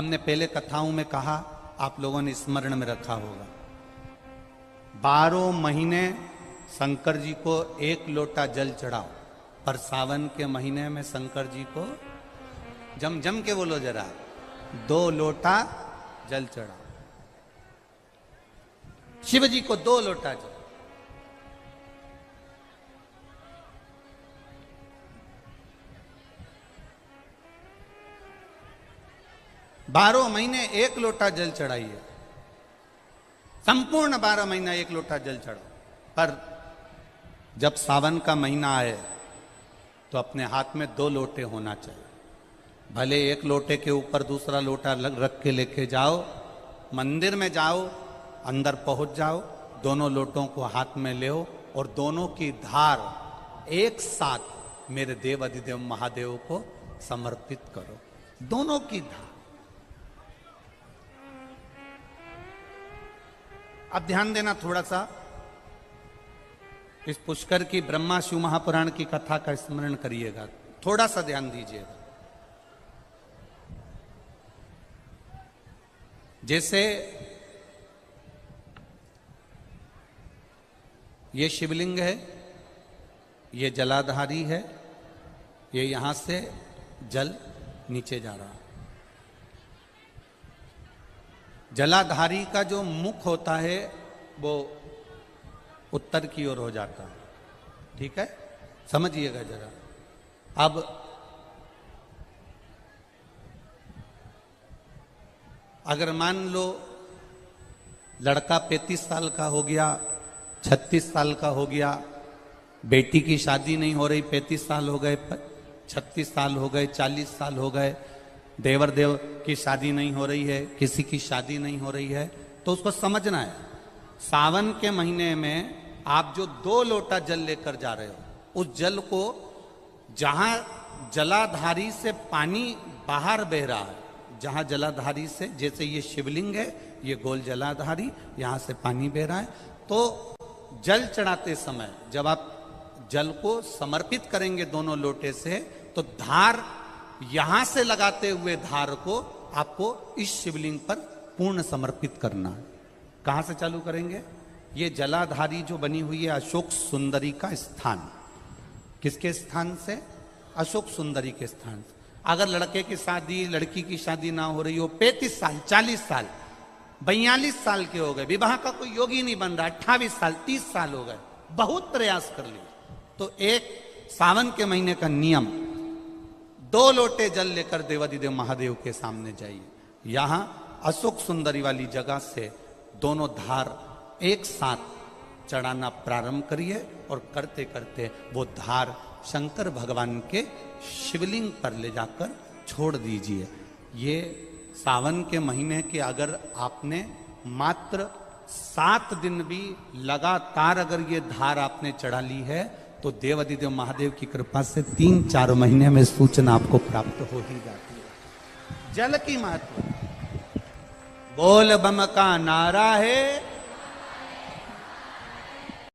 हमने पहले कथाओं में कहा, आप लोगों ने स्मरण में रखा होगा, 12 महीने शंकर जी को 1 लोटा जल चढ़ाओ, पर सावन के महीने में शंकर जी को जम के बोलो जरा, 2 लोटा जल चढ़ाओ। शिव जी को 2 लोटा जल। बारह महीने 1 लोटा जल चढ़ाइए, संपूर्ण 12 महीना 1 लोटा जल चढ़ाओ। पर जब सावन का महीना आए तो अपने हाथ में 2 लोटे होना चाहिए। भले 1 लोटे के ऊपर दूसरा लोटा रख के लेके जाओ, मंदिर में जाओ, अंदर पहुंच जाओ, दोनों लोटों को हाथ में ले और दोनों की धार एक साथ मेरे देव अधिदेव महादेव को समर्पित करो। दोनों की धार। अब ध्यान देना थोड़ा सा, इस पुष्कर की ब्रह्मा शिव महापुराण की कथा का स्मरण करिएगा, थोड़ा सा ध्यान दीजिएगा। जैसे ये शिवलिंग है, ये जलाधारी है, ये यहां से जल नीचे जा रहा है। जलाधारी का जो मुख होता है वो उत्तर की ओर हो जाता है, ठीक है, समझिएगा जरा। अब अगर मान लो लड़का 35 साल का हो गया, 36 साल का हो गया, बेटी की शादी नहीं हो रही, 35 साल हो गए, 36 साल हो गए, 40 साल हो गए, देवर देव की शादी नहीं हो रही है, किसी की शादी नहीं हो रही है, तो उसको समझना है, सावन के महीने में आप जो 2 लोटा जल लेकर जा रहे हो, उस जल को जहां जलाधारी से पानी बाहर बह रहा है, जहां जलाधारी से, जैसे ये शिवलिंग है, ये गोल जलाधारी, यहां से पानी बह रहा है, तो जल चढ़ाते समय जब आप जल को समर्पित करेंगे दोनों लोटे से, तो धार यहां से लगाते हुए धार को आपको इस शिवलिंग पर पूर्ण समर्पित करना है। कहां से चालू करेंगे? ये जलाधारी जो बनी हुई है अशोक सुंदरी का स्थान, किसके स्थान से? अशोक सुंदरी के स्थान से। अगर लड़के की शादी, लड़की की शादी ना हो रही हो, 35 साल, 40 साल, 42 साल के हो गए, विवाह का कोई योग ही नहीं बन रहा, 28 साल, 30 साल हो गए, बहुत प्रयास कर लिए, तो एक सावन के महीने का नियम, 2 लोटे जल लेकर देवाधिदेव महादेव के सामने जाइए। यहां अशोक सुंदरी वाली जगह से दोनों धार एक साथ चढ़ाना प्रारंभ करिए और करते करते वो धार शंकर भगवान के शिवलिंग पर ले जाकर छोड़ दीजिए। ये सावन के महीने के अगर आपने मात्र 7 दिन भी लगातार अगर ये धार आपने चढ़ा ली है, तो देवाधिदेव महादेव की कृपा से 3-4 महीने में सूचना आपको प्राप्त हो ही जाती है। जल की महत्व, बोल बम का नारा है,